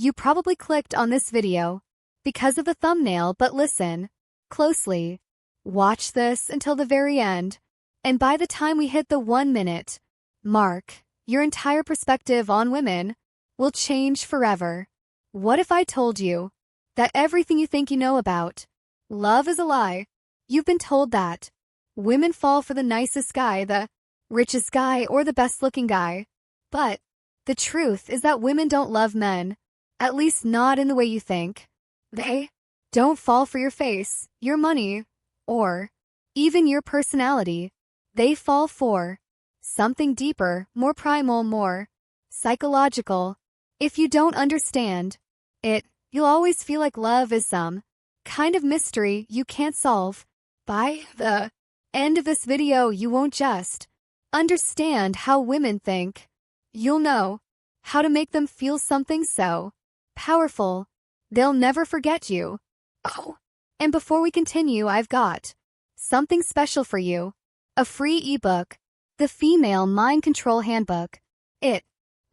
You probably clicked on this video because of the thumbnail, but listen closely. Watch this until the very end, and by the time we hit the 1-minute mark, your entire perspective on women will change forever. What if I told you that everything you think you know about love is a lie? You've been told that women fall for the nicest guy, the richest guy, or the best-looking guy. But the truth is that women don't love men, at least not in the way you think. They don't fall for your face, your money, or even your personality. They fall for something deeper, more primal, more psychological. If you don't understand it, you'll always feel like love is some kind of mystery you can't solve. By the end of this video, you won't just understand how women think. You'll know how to make them feel something so powerful they'll never forget you. Oh, and before we continue, I've got something special for you. A free ebook, The Female Mind Control Handbook. It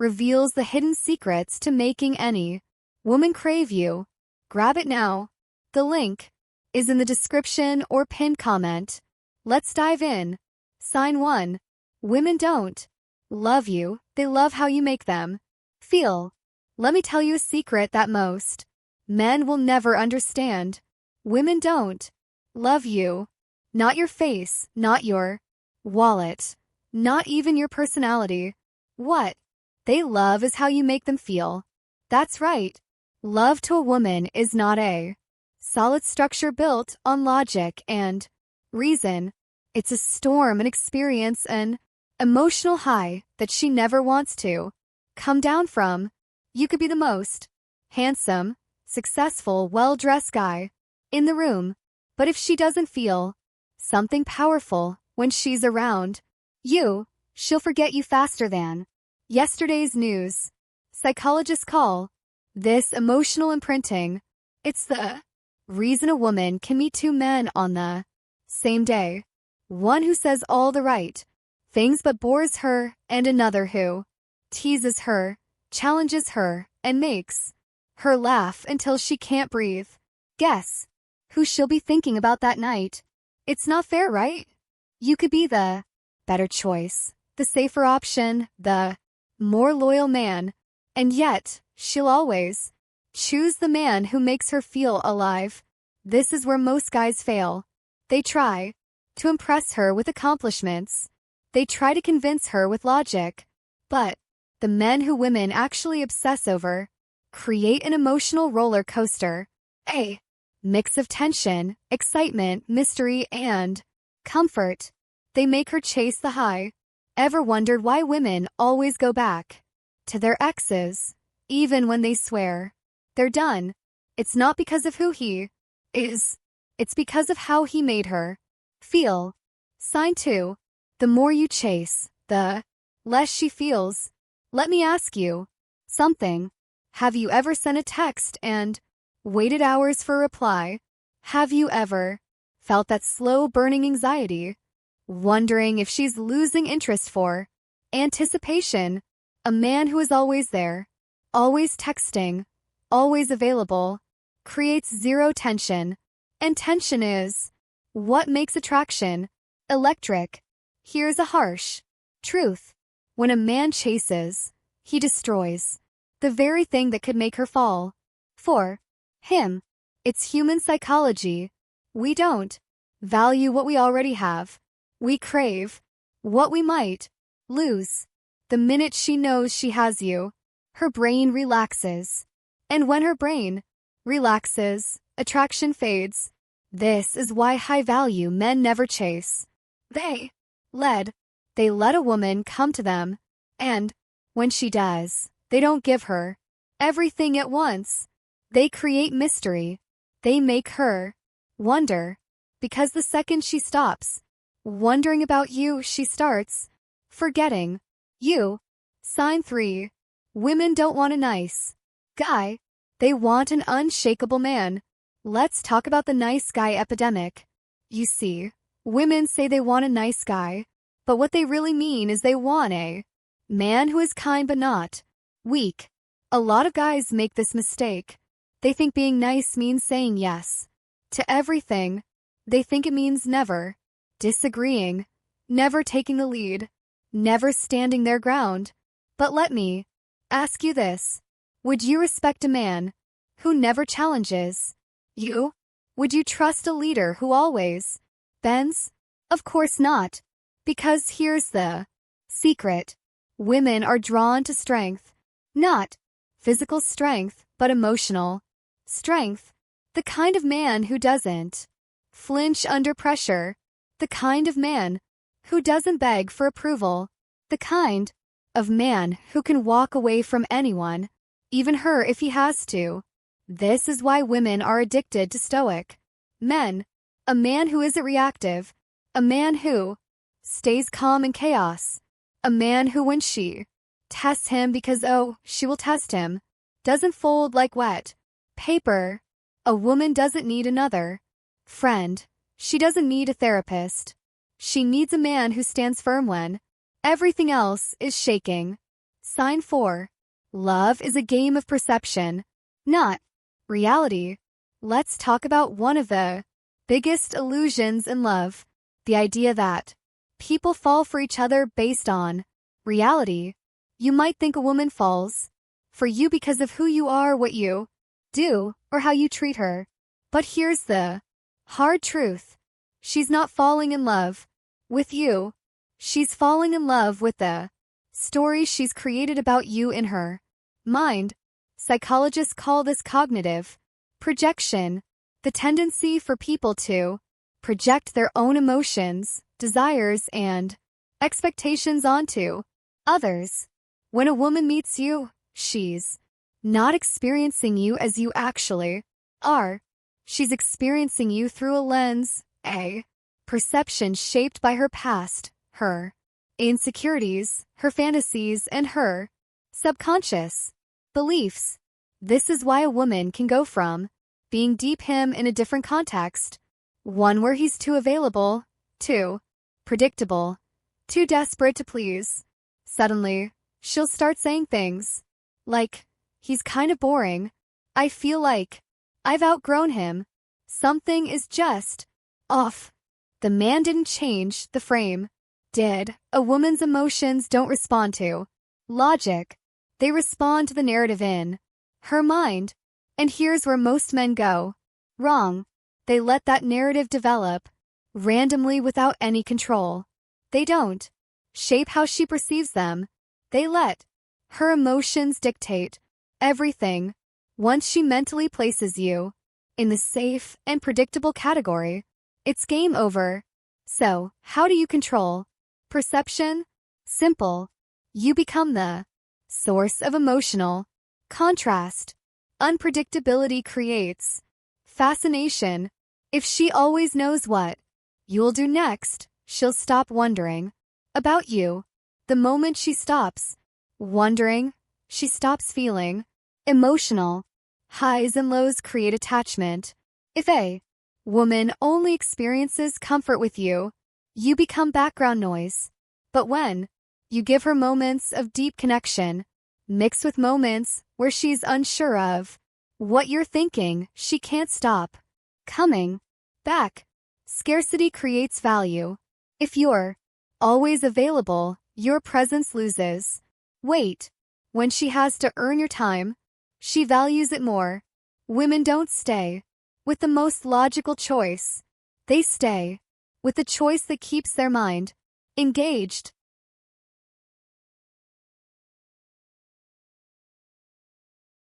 reveals the hidden secrets to making any woman crave you. Grab it now. The link is in the description or pinned comment. Let's dive in. Sign 1. Women don't love you, they love how you make them feel. Let me tell you a secret that most men will never understand. Women don't love you. Not your face, not your wallet, not even your personality. What they love is how you make them feel. That's right. Love to a woman is not a solid structure built on logic and reason. It's a storm, an experience, an emotional high that she never wants to come down from. You could be the most handsome, successful, well-dressed guy in the room, but if she doesn't feel something powerful when she's around you, she'll forget you faster than yesterday's news. Psychologists call this emotional imprinting. It's the reason a woman can meet 2 men on the same day. One who says all the right things but bores her, and another who teases her, challenges her, and makes her laugh until she can't breathe. Guess who she'll be thinking about that night? It's not fair, right? You could be the better choice, the safer option, the more loyal man, and yet she'll always choose the man who makes her feel alive. This is where most guys fail. They try to impress her with accomplishments. They try to convince her with logic. But the men who women actually obsess over create an emotional roller coaster. A mix of tension, excitement, mystery, and comfort. They make her chase the high. Ever wondered why women always go back to their exes, even when they swear they're done? It's not because of who he is. It's because of how he made her feel. Sign 2. The more you chase, the less she feels. Let me ask you something. Have you ever sent a text and waited hours for a reply? Have you ever felt that slow burning anxiety, wondering if she's losing interest for anticipation? A man who is always there, always texting, always available, creates zero tension. And tension is what makes attraction electric. Here's a harsh truth. When a man chases, he destroys the very thing that could make her fall for him. It's human psychology. We don't value what we already have. We crave what we might lose. The minute she knows she has you, her brain relaxes. And when her brain relaxes, attraction fades. This is why high-value men never chase. They let a woman come to them, and when she does, they don't give her everything at once. They create mystery. They make her wonder, because the second she stops wondering about you, she starts forgetting you. Sign 3. Women don't want a nice guy. They want an unshakable man. Let's talk about the nice guy epidemic. You see, women say they want a nice guy, but what they really mean is they want a man who is kind but not weak, A lot of guys make this mistake. They think being nice means saying yes to everything. They think it means never disagreeing, never taking the lead, never standing their ground. But let me ask you this. Would you respect a man who never challenges you? Would you trust a leader who always bends? Of course not. Because here's the secret. Women are drawn to strength. Not physical strength, but emotional strength. The kind of man who doesn't flinch under pressure. The kind of man who doesn't beg for approval. The kind of man who can walk away from anyone, even her if he has to. This is why women are addicted to Stoic men. A man who isn't reactive. A man who stays calm in chaos. A man who, when she tests him because, she will test him, doesn't fold like wet paper. A woman doesn't need another friend. She doesn't need a therapist. She needs a man who stands firm when everything else is shaking. Sign 4. Love is a game of perception, not reality. Let's talk about one of the biggest illusions in love. The idea that people fall for each other based on reality. You might think a woman falls for you because of who you are, what you do, or how you treat her. But here's the hard truth. She's not falling in love with you. She's falling in love with the story she's created about you in her mind. Psychologists call this cognitive projection, the tendency for people to project their own emotions, desires, and expectations onto others. When a woman meets you, she's not experiencing you as you actually are. She's experiencing you through a lens, a perception shaped by her past, her insecurities, her fantasies, and her subconscious beliefs. This is why a woman can go from being deep him in a different context, one where he's too available, too predictable, too desperate to please. Suddenly, she'll start saying things like, he's kind of boring. I feel like I've outgrown him. Something is just off. The man didn't change, the frame did. A woman's emotions don't respond to logic. They respond to the narrative in her mind. And here's where most men go wrong. They let that narrative develop randomly without any control. They don't shape how she perceives them. They let her emotions dictate everything. Once she mentally places you in the safe and predictable category, it's game over. So, how do you control perception? Simple. You become the source of emotional contrast. Unpredictability creates fascination. If she always knows what you'll do next, she'll stop wondering about you. The moment she stops wondering, she stops feeling emotional. Highs and lows create attachment. If a woman only experiences comfort with you, you become background noise. But when you give her moments of deep connection, mixed with moments where she's unsure of what you're thinking, she can't stop coming back. Scarcity creates value. If you're always available, your presence loses weight. When she has to earn your time, she values it more. Women don't stay with the most logical choice. They stay with the choice that keeps their mind engaged.